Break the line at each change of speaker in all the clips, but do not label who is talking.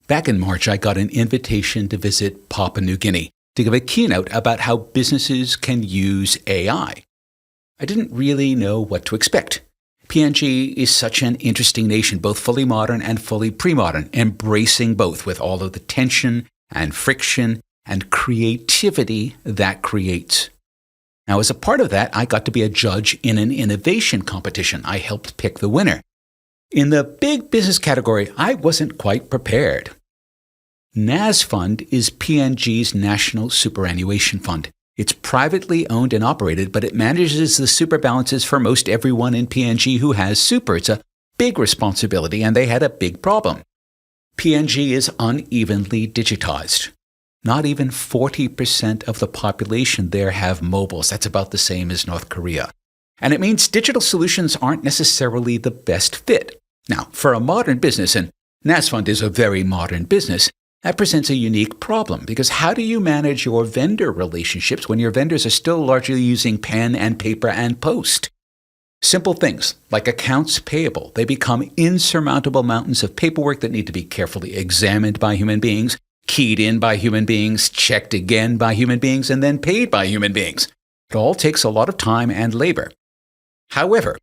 Back in March, I got an invitation to visit Papua New Guinea to give a keynote about how businesses can use AI. I didn't really know what to expect. PNG is such an interesting nation, both fully modern and fully pre-modern, embracing both with all of the tension and friction and creativity that creates. Now, as a part of that, I got to be a judge in an innovation competition. I helped pick the winner. In the big business category, I wasn't quite prepared. NAS Fund is PNG's national superannuation fund. It's privately owned and operated, but it manages the super balances for most everyone in PNG who has super. It's a big responsibility, and they had a big problem. PNG is unevenly digitized. Not even 40% of the population there have mobiles. That's about the same as North Korea. And it means digital solutions aren't necessarily the best fit. Now, for a modern business, and NAS Fund is a very modern business, that presents a unique problem, because how do you manage your vendor relationships when your vendors are still largely using pen and paper and post? Simple things like accounts payable, they become insurmountable mountains of paperwork that need to be carefully examined by human beings, keyed in by human beings, checked again by human beings, and then paid by human beings. It all takes a lot of time and labor. However,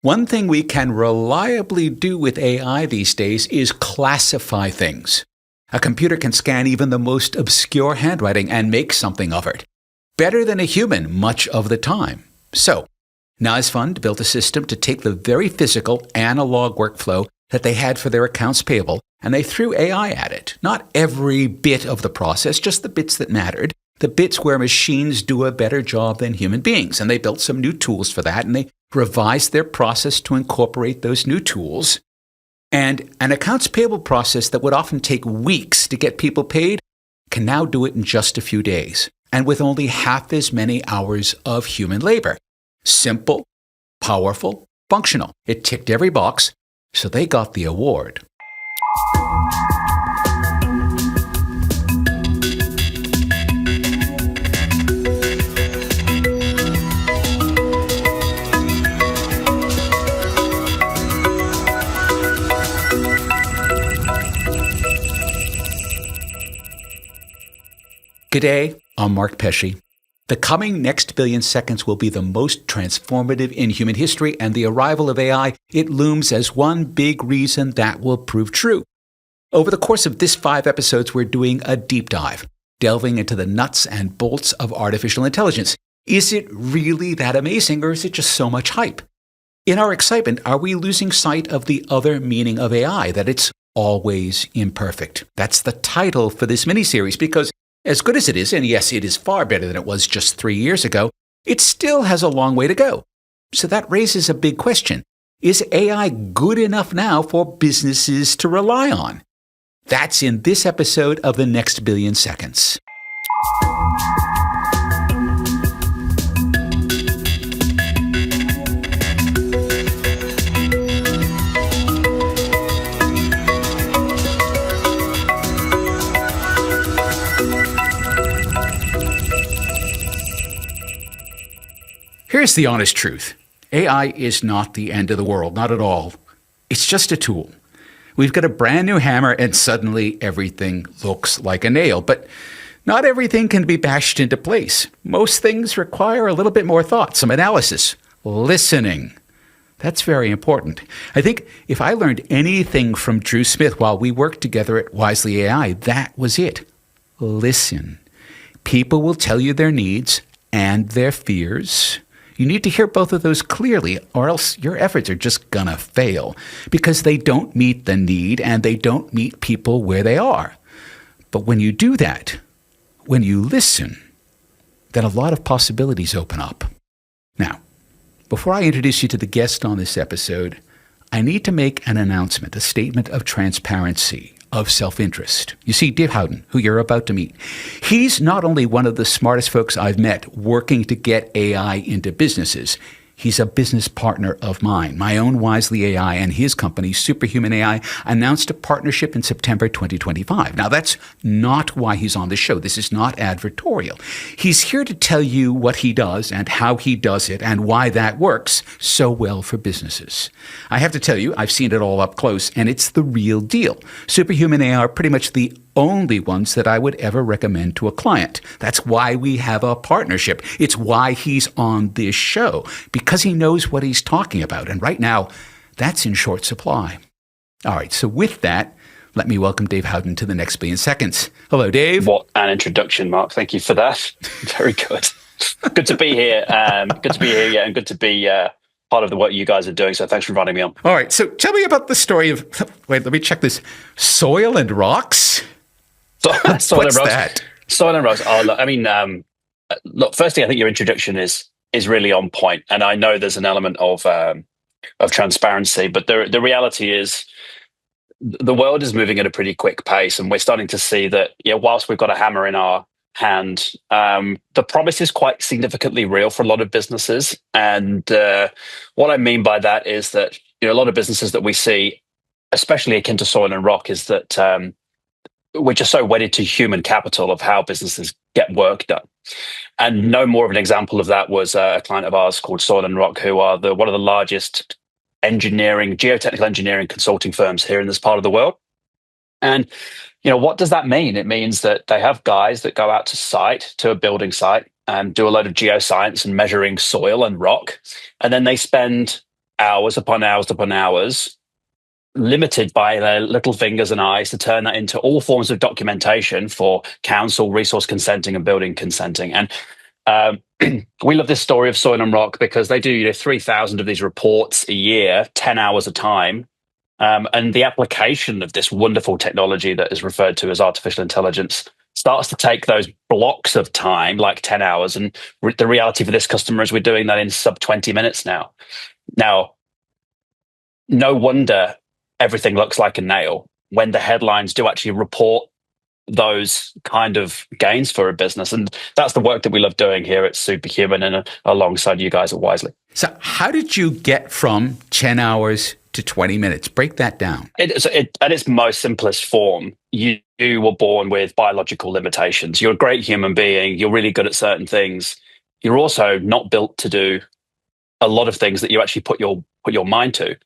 one thing we can reliably do with AI these days is classify things. A computer can scan even the most obscure handwriting and make something of it. Better than a human much of the time. So, NAS Fund built a system to take the very physical, analog workflow that they had for their accounts payable, and they threw AI at it. Not every bit of the process, just the bits that mattered, the bits where machines do a better job than human beings. And they built some new tools for that, and they revised their process to incorporate those new tools. And an accounts payable process that would often take weeks to get people paid can now do it in just a few days, and with only half as many hours of human labor. Simple, powerful, functional. It ticked every box, so they got the award. G'day, I'm Mark Pesce. The coming next billion seconds will be the most transformative in human history, and the arrival of AI, it looms as one big reason that will prove true. Over the course of this 5 episodes, we're doing a deep dive, delving into the nuts and bolts of artificial intelligence. Is it really that amazing, or is it just so much hype? In our excitement, are we losing sight of the other meaning of AI, that it's always imperfect? That's the title for this miniseries, because as good as it is, and yes, it is far better than it was just 3 years ago, it still has a long way to go. So that raises a big question. Is AI good enough now for businesses to rely on? That's in this episode of The Next Billion Seconds. Here's the honest truth. AI is not the end of the world, not at all. It's just a tool. We've got a brand new hammer and suddenly everything looks like a nail. But not everything can be bashed into place. Most things require a little bit more thought, some analysis, listening. That's very important. I think if I learned anything from Drew Smith while we worked together at Wisely AI, that was it. Listen. People will tell you their needs and their fears. You need to hear both of those clearly, or else your efforts are just gonna fail, because they don't meet the need and they don't meet people where they are. But when you do that, when you listen, then a lot of possibilities open up. Now, before I introduce you to the guest on this episode, I need to make an announcement, a statement of transparency, of self-interest. You see, Dave Howden, who you're about to meet, he's not only one of the smartest folks I've met working to get AI into businesses, He's a business partner of mine. My own Wisely AI and his company, Superhuman AI, announced a partnership in September 2025. Now, that's not why he's on the show. This is not advertorial. He's here to tell you what he does and how he does it and why that works so well for businesses. I have to tell you, I've seen it all up close, and it's the real deal. Superhuman AI are pretty much the only ones that I would ever recommend to a client. That's why we have a partnership. It's why he's on this show, because he knows what he's talking about. And right now, that's in short supply. All right, so with that, let me welcome Dave Howden to the next billion seconds. Hello, Dave.
What an introduction, Mark. Thank you for that. Very good. Good to be here. Good to be here, yeah, and good to be part of the work you guys are doing. So thanks for inviting me on.
All right, so tell me about the story of, wait, let me check this, soil and rocks?
What's
that?
Soil and rocks. Oh, look, I mean, look, firstly, I think your introduction is really on point. And I know there's an element of transparency, but the reality is the world is moving at a pretty quick pace. And we're starting to see that, whilst we've got a hammer in our hand, the promise is quite significantly real for a lot of businesses. And what I mean by that is that, a lot of businesses that we see, especially akin to soil and rock, is that we're just so wedded to human capital of how businesses get work done. And no more of an example of that was a client of ours called Soil and Rock, who are one of the largest geotechnical engineering consulting firms here in this part of the world. And, what does that mean? It means that they have guys that go out to a building site and do a load of geoscience and measuring soil and rock. And then they spend hours upon hours upon hours limited by their little fingers and eyes to turn that into all forms of documentation for council, resource consenting, and building consenting. And we love this story of Soil and Rock because they do 3,000 of these reports a year, 10 hours a time. And the application of this wonderful technology that is referred to as artificial intelligence starts to take those blocks of time, like 10 hours. And the reality for this customer is we're doing that in sub 20 minutes now. Now, no wonder everything looks like a nail when the headlines do actually report those kind of gains for a business. And that's the work that we love doing here at Superhuman and alongside you guys at Wisely.
So how did you get from 10 hours to 20 minutes? Break that down.
At its most simplest form, you were born with biological limitations. You're a great human being. You're really good at certain things. You're also not built to do a lot of things that you actually put your mind to.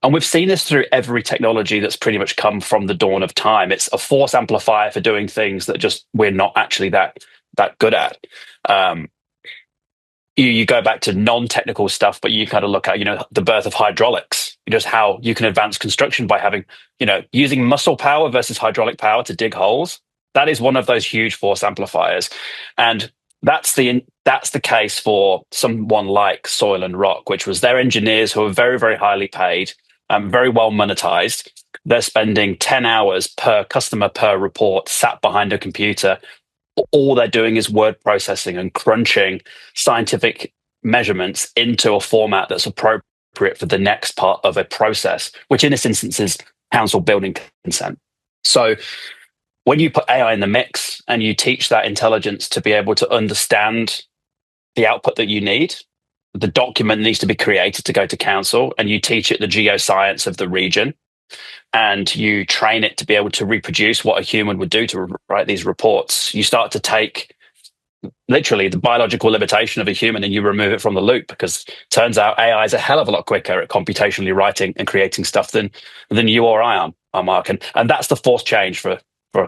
And we've seen this through every technology that's pretty much come from the dawn of time. It's a force amplifier for doing things that just we're not actually that good at. You go back to non-technical stuff, but you kind of look at, the birth of hydraulics, just how you can advance construction by having, using muscle power versus hydraulic power to dig holes. That is one of those huge force amplifiers. And that's the case for someone like Soil and Rock, which was their engineers who are very, very highly paid, very well monetized. They're spending 10 hours per customer per report sat behind a computer. All they're doing is word processing and crunching scientific measurements into a format that's appropriate for the next part of a process, which in this instance is council building consent. So when you put AI in the mix and you teach that intelligence to be able to understand the output that you need, the document needs to be created to go to council, and you teach it the geoscience of the region, and you train it to be able to reproduce what a human would do to write these reports, you start to take literally the biological limitation of a human and you remove it from the loop, because it turns out AI is a hell of a lot quicker at computationally writing and creating stuff than you or I are, Mark. And that's the forced change for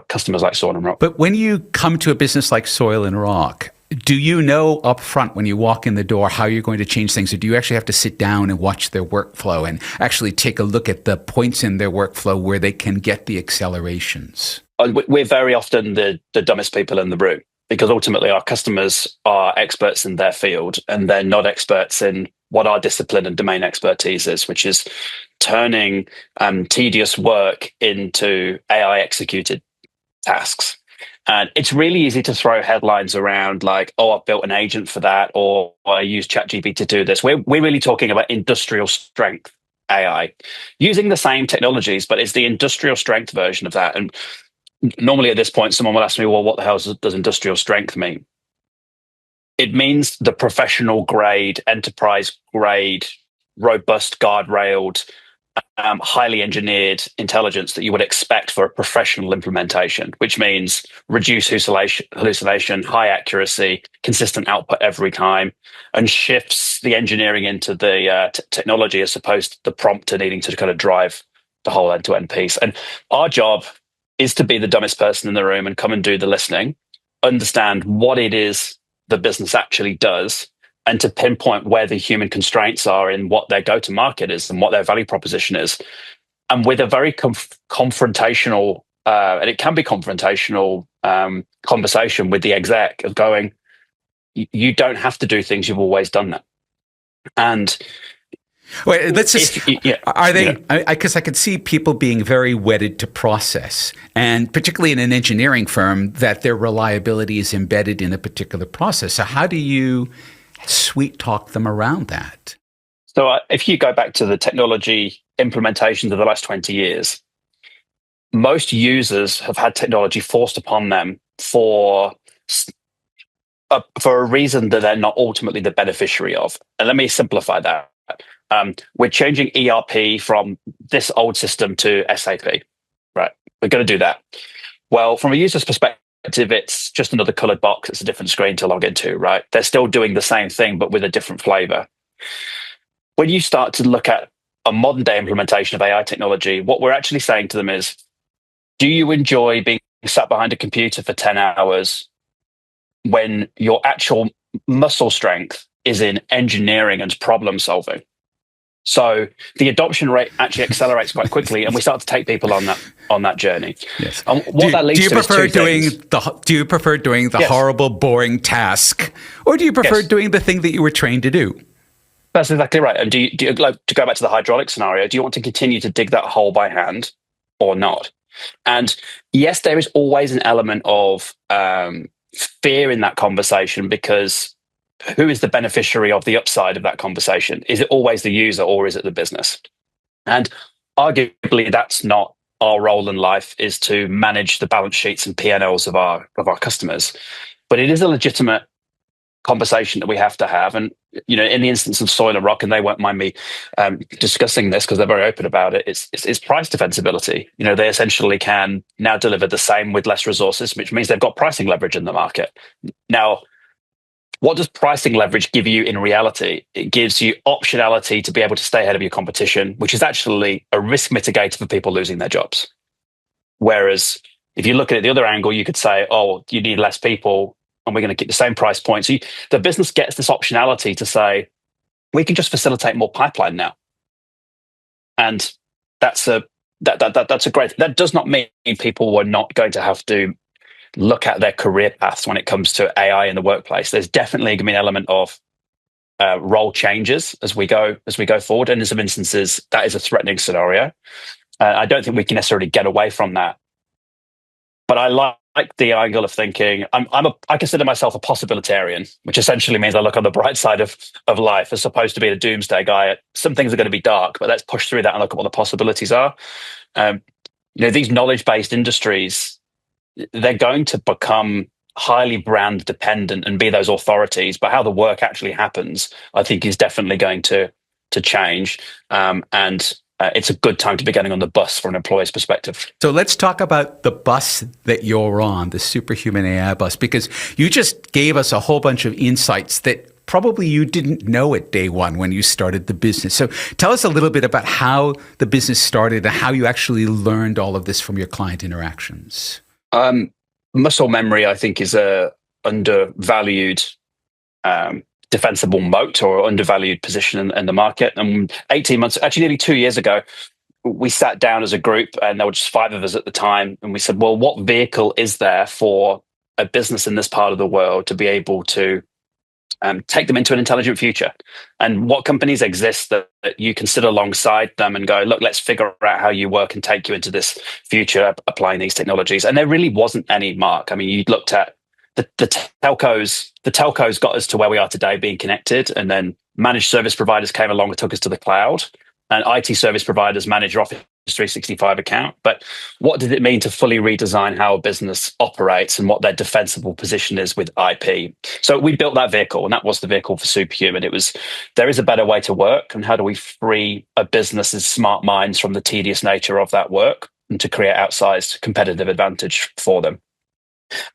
customers like Soil and Rock.
But when you come to a business like Soil and Rock, do you know up front when you walk in the door how you're going to change things, or do you actually have to sit down and watch their workflow and actually take a look at the points in their workflow where they can get the accelerations?
We're very often the dumbest people in the room, because ultimately our customers are experts in their field and they're not experts in what our discipline and domain expertise is, which is turning tedious work into AI executed tasks. And it's really easy to throw headlines around like, oh, I've built an agent for that, or I use ChatGPT to do this. We're really talking about industrial strength AI, using the same technologies, but it's the industrial strength version of that. And normally at this point, someone will ask me, well, what the hell does industrial strength mean? It means the professional grade, enterprise grade, robust, guardrailed, highly engineered intelligence that you would expect for a professional implementation, which means reduce hallucination, high accuracy, consistent output every time, and shifts the engineering into the technology as opposed to the prompt to needing to kind of drive the whole end-to-end piece. And our job is to be the dumbest person in the room and come and do the listening, understand what it is the business actually does, and to pinpoint where the human constraints are in what their go-to-market is and what their value proposition is. And with a very confrontational, and it can be confrontational conversation with the exec of going, you don't have to do things you've always done that. And
wait, let's just, are they, because I could see people being very wedded to process, and particularly in an engineering firm, that their reliability is embedded in a particular process. So how do you sweet talk them around that?
So if you go back to the technology implementations of the last 20 years, most users have had technology forced upon them for a reason that they're not ultimately the beneficiary of. And let me simplify that. We're changing ERP from this old system to SAP, right? We're going to do that. Well, from a user's perspective, it's just another colored box. It's a different screen to log into, right? They're still doing the same thing, but with a different flavor. When you start to look at a modern day implementation of AI technology, what we're actually saying to them is, do you enjoy being sat behind a computer for 10 hours when your actual muscle strength is in engineering and problem solving? So the adoption rate actually accelerates quite quickly, and we start to take people on that journey.
Yes.
Do you prefer
doing the horrible, boring task, or do you prefer doing the thing that you were trained to do?
That's exactly right. And do you like to go back to the hydraulic scenario? Do you want to continue to dig that hole by hand, or not? And yes, there is always an element of fear in that conversation, because who is the beneficiary of the upside of that conversation? Is it always the user, or is it the business? And arguably, that's not our role in life, is to manage the balance sheets and P&Ls of our customers. But it is a legitimate conversation that we have to have. And in the instance of Soil and Rock, and they won't mind me discussing this because they're very open about it, it's price defensibility. They essentially can now deliver the same with less resources, which means they've got pricing leverage in the market. Now, what does pricing leverage give you in reality? It gives you optionality to be able to stay ahead of your competition, which is actually a risk mitigator for people losing their jobs. Whereas if you look at it the other angle, you could say, oh, you need less people and we're going to keep the same price point. So the business gets this optionality to say, we can just facilitate more pipeline now. And that's a great, that does not mean people were not going to have to look at their career paths when it comes to AI in the workplace. There's definitely going to be an element of role changes as we go forward, and in some instances that is a threatening scenario. I don't think we can necessarily get away from that, but I like the angle of thinking. I consider myself a possibilitarian, which essentially means I look on the bright side of life, as opposed to being a doomsday guy. Some things are going to be dark, but let's push through that and look at what the possibilities are. These knowledge-based industries, they're going to become highly brand dependent and be those authorities, but how the work actually happens, I think, is definitely going to change. And it's a good time to be getting on the bus from an employer's perspective.
So let's talk about the bus that you're on, the superhuman AI bus, because you just gave us a whole bunch of insights that probably you didn't know at day one when you started the business. So tell us a little bit about how the business started and how you actually learned all of this from your client interactions.
Muscle memory, I think, is a undervalued defensible moat or undervalued position in the market. And 18 months, actually nearly 2 years ago, we sat down as a group, and there were just 5 of us at the time. And we said, well, what vehicle is there for a business in this part of the world to be able to take them into an intelligent future? And what companies exist that you can sit alongside them and go, look, let's figure out how you work and take you into this future applying these technologies. And there really wasn't any, Mark. I mean, you looked at the telcos got us to where we are today, being connected, and then managed service providers came along and took us to the cloud. and IT service providers manage your Office 365 account. But what did it mean to fully redesign how a business operates and what their defensible position is with IP? So we built that vehicle, and that was the vehicle for Superhuman. It was, there is a better way to work, and how do we free a business's smart minds from the tedious nature of that work and to create outsized competitive advantage for them?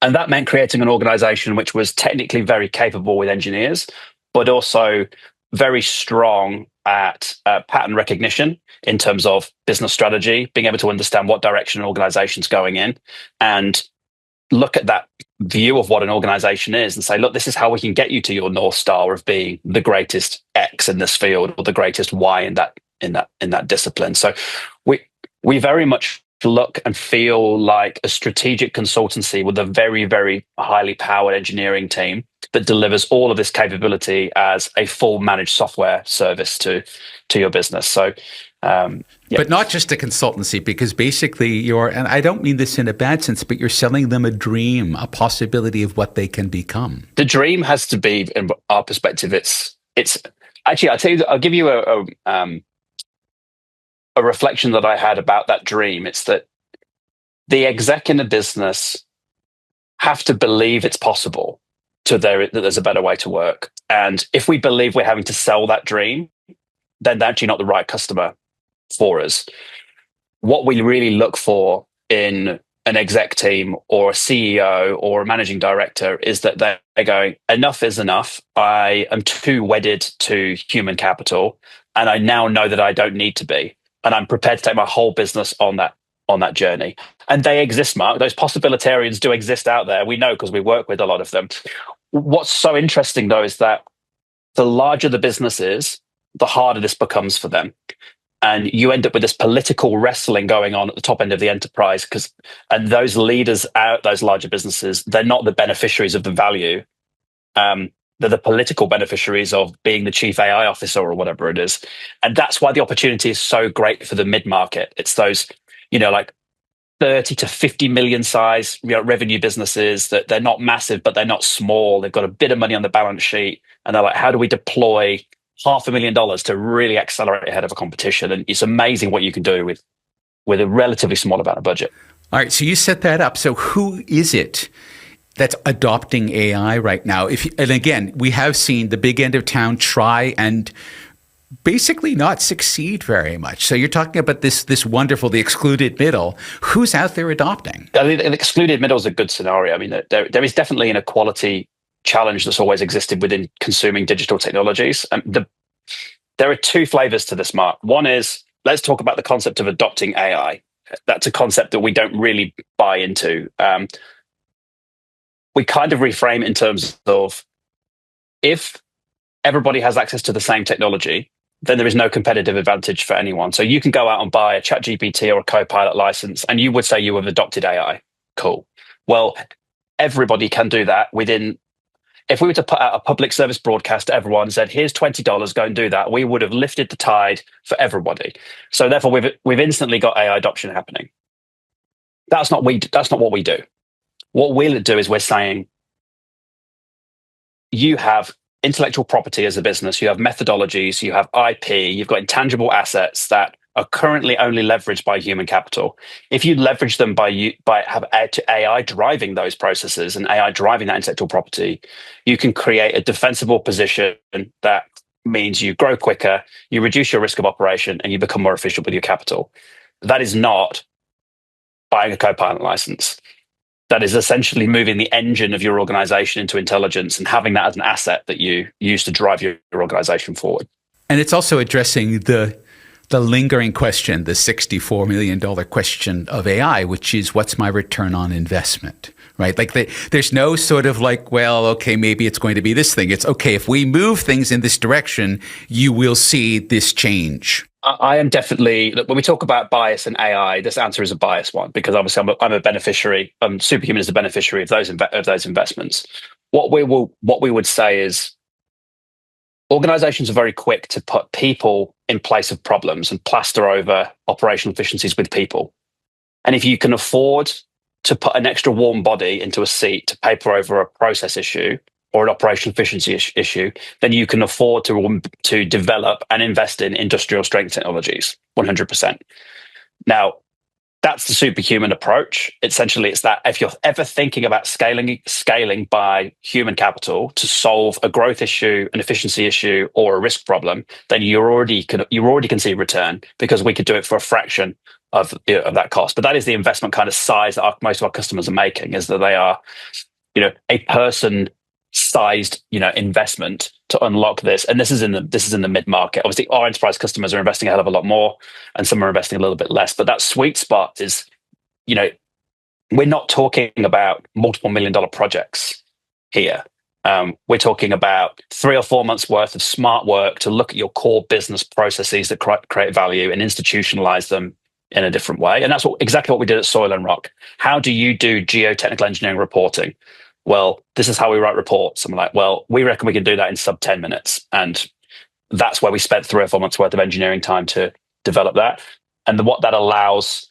And that meant creating an organization which was technically very capable with engineers, but also very strong at pattern recognition in terms of business strategy, being able to understand what direction an organization's going in and look at that view of what an organization is and say, look, this is how we can get you to your North Star of being the greatest X in this field or the greatest Y in that discipline. So we very much look and feel like a strategic consultancy with a very, very highly powered engineering team that delivers all of this capability as a full managed software service to your business. So,
but not just a consultancy, because basically and I don't mean this in a bad sense, but you're selling them a dream, a possibility of what they can become.
The dream has to be, in our perspective, it's actually, I'll give you a reflection that I had about that dream. It's that the exec in a business have to believe it's possible that there's a better way to work. And if we believe we're having to sell that dream, then they're actually not the right customer for us. What we really look for in an exec team or a CEO or a managing director is that they're going, enough is enough. I am too wedded to human capital, and I now know that I don't need to be. And I'm prepared to take my whole business on that journey. And they exist, Mark. Those possibilitarians do exist out there. We know because we work with a lot of them. What's so interesting, though, is that the larger the business is, the harder this becomes for them. And you end up with this political wrestling going on at the top end of the enterprise and those leaders out those larger businesses, they're not the beneficiaries of the value. They're the political beneficiaries of being the chief AI officer or whatever it is. And that's why the opportunity is so great for the mid-market. It's those, like 30 to 50 million size revenue businesses that they're not massive, but they're not small. They've got a bit of money on the balance sheet. And they're like, how do we deploy $500,000 to really accelerate ahead of a competition? And it's amazing what you can do with a relatively small amount of budget.
All right. So you set that up. So who is it that's adopting AI right now? And again, we have seen the big end of town try and basically not succeed very much. So you're talking about this wonderful, the excluded middle. Who's out there adopting?
I mean, an excluded middle is a good scenario. I mean, there is definitely an equality challenge that's always existed within consuming digital technologies. And there are two flavors to this, Mark. One is, let's talk about the concept of adopting AI. That's a concept that we don't really buy into. We kind of reframe it in terms of, if everybody has access to the same technology, then there is no competitive advantage for anyone. So you can go out and buy a ChatGPT or a Copilot license, and you would say you have adopted AI. Cool. Well, everybody can do that within. If we were to put out a public service broadcast to everyone and said, here's $20, go and do that, we would have lifted the tide for everybody. So therefore, we've instantly got AI adoption happening. That's not what we do. What we'll do is we're saying, you have intellectual property as a business, you have methodologies, you have IP, you've got intangible assets that are currently only leveraged by human capital. If you leverage them by have AI driving those processes and AI driving that intellectual property, you can create a defensible position that means you grow quicker, you reduce your risk of operation, and you become more efficient with your capital. That is not buying a Copilot license. That is essentially moving the engine of your organization into intelligence and having that as an asset that you use to drive your organization forward. And
it's also addressing the lingering question, the $64 million question of AI, which is, what's my return on investment, right? Like there's no sort of like, well, okay, maybe it's going to be this thing. It's okay, if we move things in this direction, you will see this change.
I am definitely, when we talk about bias and AI, this answer is a biased one, because obviously I'm a beneficiary. Superhuman is a beneficiary of those investments. What we would say is, organizations are very quick to put people in place of problems and plaster over operational efficiencies with people. And if you can afford to put an extra warm body into a seat to paper over a process issue, or an operational efficiency issue, then you can afford to develop and invest in industrial strength technologies, 100%. Now, that's the superhuman approach. Essentially, it's that if you're ever thinking about scaling by human capital to solve a growth issue, an efficiency issue, or a risk problem, then you already can see return, because we could do it for a fraction of that cost. But that is the investment kind of size that most of our customers are making, is that they are, a person sized, investment to unlock this. And this is in the mid market. Obviously, our enterprise customers are investing a hell of a lot more, and some are investing a little bit less. But that sweet spot is, we're not talking about multiple $1 million projects here. We're talking about 3 or 4 months worth of smart work to look at your core business processes that create value and institutionalize them in a different way. And that's exactly what we did at Soil and Rock. How do you do geotechnical engineering reporting? Well, this is how we write reports. I'm like, well, we reckon we can do that in sub 10 minutes. And that's where we spent 3 or 4 months worth of engineering time to develop that. And what that allows,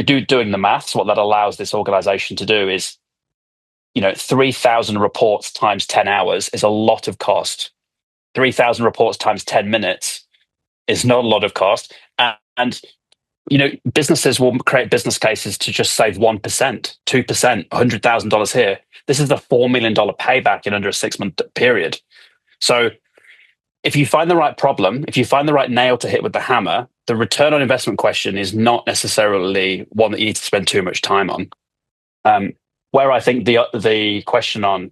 doing the maths, what that allows this organization to do is, 3,000 reports times 10 hours is a lot of cost. 3,000 reports times 10 minutes is not a lot of cost. And businesses will create business cases to just save 1%, 2%, $100,000 here. This is a $4 million payback in under a 6-month period. So if you find the right problem, if you find the right nail to hit with the hammer, the return on investment question is not necessarily one that you need to spend too much time on. Where I think the question on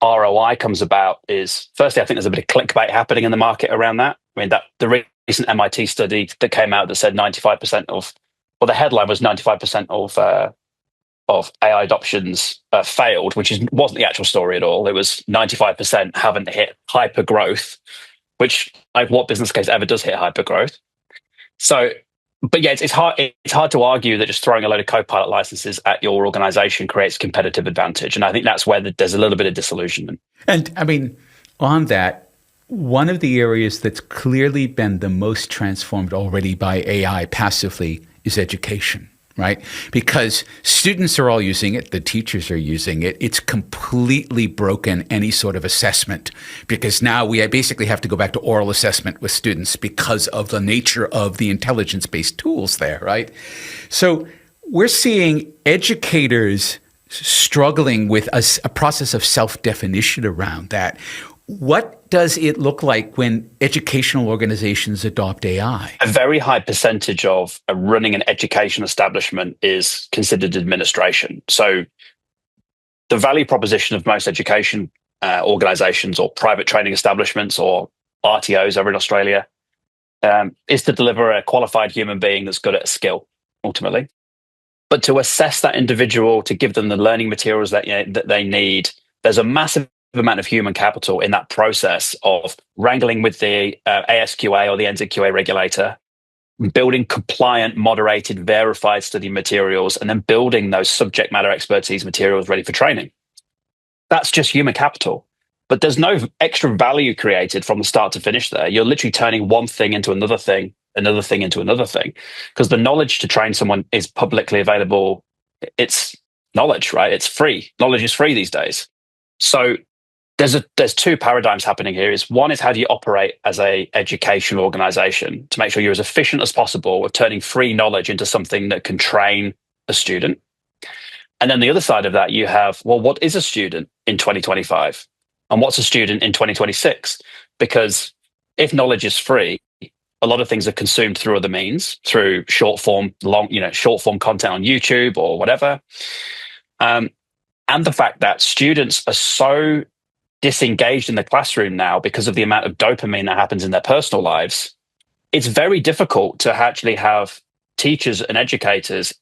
ROI comes about is, firstly, I think there's a bit of clickbait happening in the market around that. I mean, the recent MIT study that came out that said 95% the headline was 95% of AI adoptions failed, which wasn't the actual story at all. It was 95% haven't hit hyper growth, which what business case ever does hit hyper growth? So, but yeah, it's hard to argue that just throwing a load of Copilot licenses at your organization creates competitive advantage. And I think that's where there's a little bit of disillusionment.
And I mean, on that, one of the areas that's clearly been the most transformed already by AI passively is education, right? Because students are all using it, the teachers are using it. It's completely broken any sort of assessment, because now we basically have to go back to oral assessment with students because of the nature of the intelligence-based tools there, right? So we're seeing educators struggling with a process of self-definition around that. What does it look like when educational organizations adopt AI?
A very high percentage of running an education establishment is considered administration. So the value proposition of most education organizations or private training establishments or RTOs over in Australia is to deliver a qualified human being that's good at a skill, ultimately. But to assess that individual, to give them the learning materials that they need, there's a massive amount of human capital in that process of wrangling with the ASQA or the NZQA regulator, building compliant, moderated, verified study materials, and then building those subject matter expertise materials ready for training. That's just human capital. But there's no extra value created from the start to finish there. You're literally turning one thing into another thing into another thing, because the knowledge to train someone is publicly available. It's knowledge, right? It's free. Knowledge is free these days. So there's 2 paradigms happening here. One is, how do you operate as a educational organization to make sure you're as efficient as possible of turning free knowledge into something that can train a student? And then the other side of that, you have, well, what is a student in 2025? And what's a student in 2026? Because if knowledge is free, a lot of things are consumed through other means, through short form content on YouTube or whatever. And the fact that students are so disengaged in the classroom now because of the amount of dopamine that happens in their personal lives, it's very difficult to actually have teachers and educators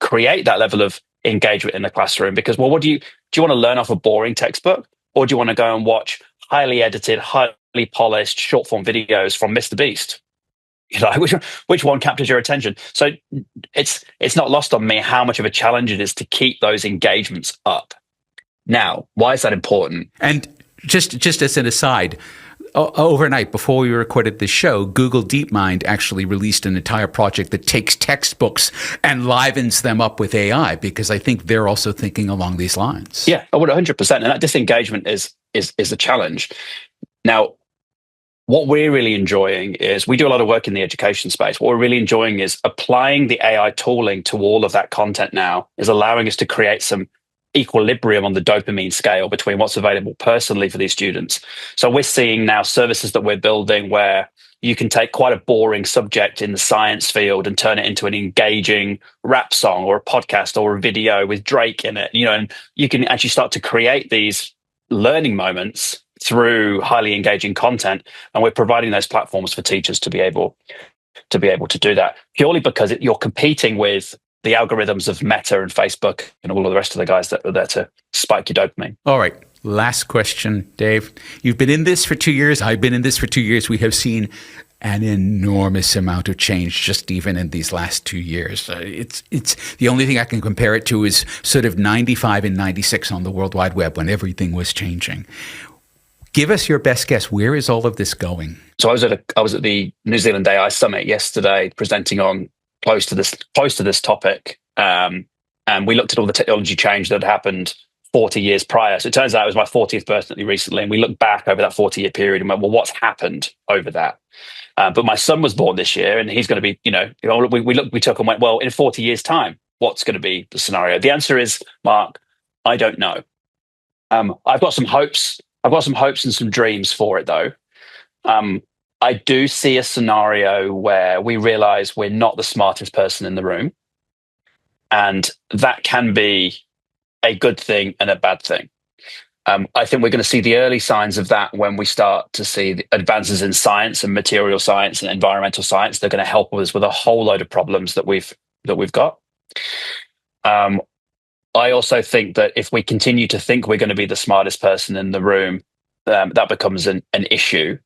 create that level of engagement in the classroom. Because, well, what do you want to learn off a boring textbook, or do you want to go and watch highly edited, highly polished short form videos from Mr. Beast? Which one captures your attention? So it's not lost on me how much of a challenge it is to keep those engagements up. Now, why is that important?
And just as an aside, overnight, before we recorded this show, Google DeepMind actually released an entire project that takes textbooks and livens them up with AI, because I think they're also thinking along these lines.
Yeah, I would 100%. And that disengagement is a challenge. Now, what we're really enjoying is we do a lot of work in the education space. What we're really enjoying is applying the AI tooling to all of that content now is allowing us to create some equilibrium on the dopamine scale between what's available personally for these students. So we're seeing now services that we're building where you can take quite a boring subject in the science field and turn it into an engaging rap song or a podcast or a video with Drake in it, and you can actually start to create these learning moments through highly engaging content. And we're providing those platforms for teachers to be able to do that, purely because you're competing with the algorithms of Meta and Facebook and all of the rest of the guys that are there to spike your dopamine.
All right. Last question, Dave. You've been in this for 2 years. I've been in this for 2 years. We have seen an enormous amount of change just even in these last 2 years. It's the only thing I can compare it to is sort of 95 and 96 on the World Wide Web when everything was changing. Give us your best guess. Where is all of this going?
So I was at the New Zealand AI Summit yesterday, presenting on close to this topic, and we looked at all the technology change that had happened 40 years prior. So it turns out it was my 40th birthday recently, and we looked back over that 40-year period and went, well, what's happened over that? But my son was born this year, and he's going to be, we took and went, well, in 40 years' time, what's going to be the scenario? The answer is, Mark, I don't know. I've got some hopes. I've got some hopes and some dreams for it, though. I do see a scenario where we realize we're not the smartest person in the room. And that can be a good thing and a bad thing. I think we're going to see the early signs of that when we start to see the advances in science and material science and environmental science. They're going to help us with a whole load of problems that we've got. I also think that if we continue to think we're going to be the smartest person in the room, that becomes an issue.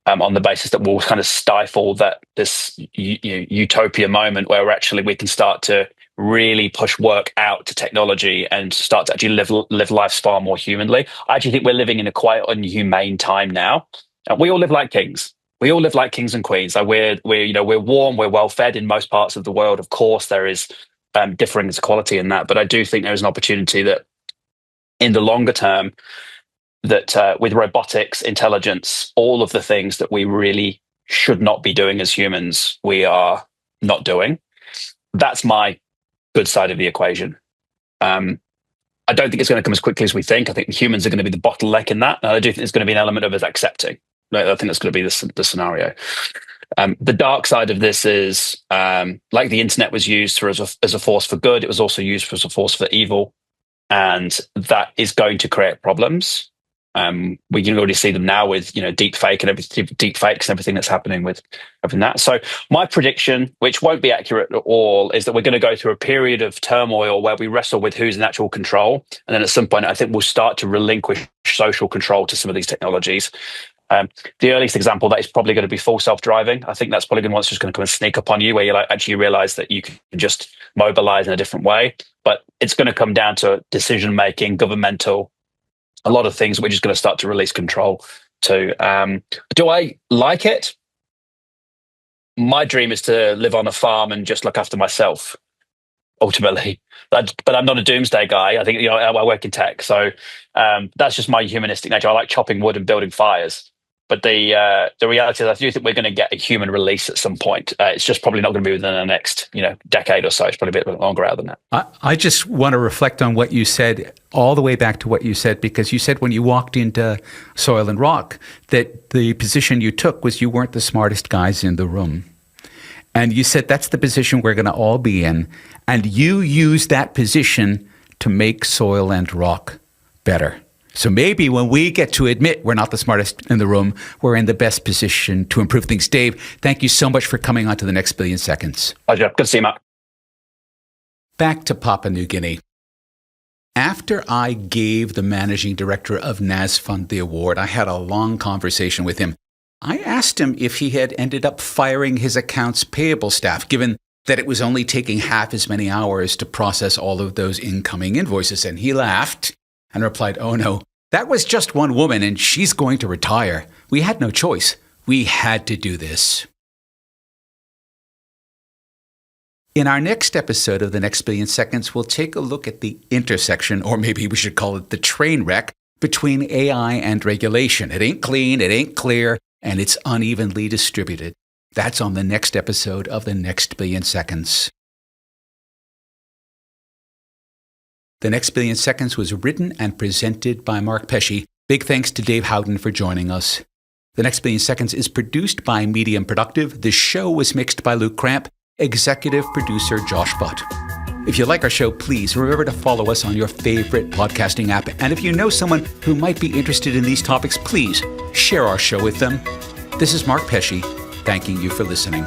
On the basis that we'll kind of stifle this utopia moment where we can start to really push work out to technology and start to actually live life far more humanly. I actually think we're living in a quite unhumane time now. We all live like kings. We all live like kings and queens. Like we're warm, we're well fed in most parts of the world. Of course, there is differing quality in that, but I do think there is an opportunity that in the longer term, that with robotics, intelligence, all of the things that we really should not be doing as humans, we are not doing. That's my good side of the equation. I don't think it's going to come as quickly as we think. I think humans are going to be the bottleneck in that. And I do think there's going to be an element of us accepting. I think that's going to be the scenario. The dark side of this is, like the internet was used as a force for good, it was also used as a force for evil. And that is going to create problems. We can already see them now with deep fakes and everything that's happening with everything that. So my prediction, which won't be accurate at all, is that we're going to go through a period of turmoil where we wrestle with who's in actual control, and then at some point I think we'll start to relinquish social control to some of these technologies. The earliest example that is probably going to be full self-driving. I think that's probably going to come and sneak up on you, where you actually realize that you can just mobilize in a different way. But it's going to come down to decision making, governmental. A lot of things we're just going to start to release control to. Do I like it? My dream is to live on a farm and just look after myself, ultimately. But I'm not a doomsday guy. I think I work in tech, so that's just my humanistic nature. I like chopping wood and building fires. But the reality is, I do think we're going to get a human release at some point. It's just probably not going to be within the next decade or so. It's probably a bit longer out than that.
I just want to reflect on what you said, all the way back to what you said, because you said when you walked into Soil and Rock that the position you took was you weren't the smartest guys in the room. And you said that's the position we're going to all be in. And you used that position to make Soil and Rock better. So maybe when we get to admit we're not the smartest in the room, we're in the best position to improve things. Dave, thank you so much for coming on to the Next Billion Seconds.
Pleasure. Good to see you, Mark.
Back to Papua New Guinea. After I gave the managing director of NASFund the award, I had a long conversation with him. I asked him if he had ended up firing his accounts payable staff, given that it was only taking half as many hours to process all of those incoming invoices. And he laughed and replied, "Oh no, That was just one woman, and she's going to retire. We had no choice. We had to do this. In our next episode of The Next Billion Seconds, we'll take a look at the intersection, or maybe we should call it the train wreck, between AI and regulation. It ain't clean, it ain't clear, and it's unevenly distributed. That's on the next episode of The Next Billion Seconds. The Next Billion Seconds was written and presented by Mark Pesce. Big thanks to Dave Howden for joining us. The Next Billion Seconds is produced by Medium Productive. The show was mixed by Luke Cramp. Executive producer Josh Butt. If you like our show, please remember to follow us on your favorite podcasting app. And if you know someone who might be interested in these topics, please share our show with them. This is Mark Pesce, thanking you for listening.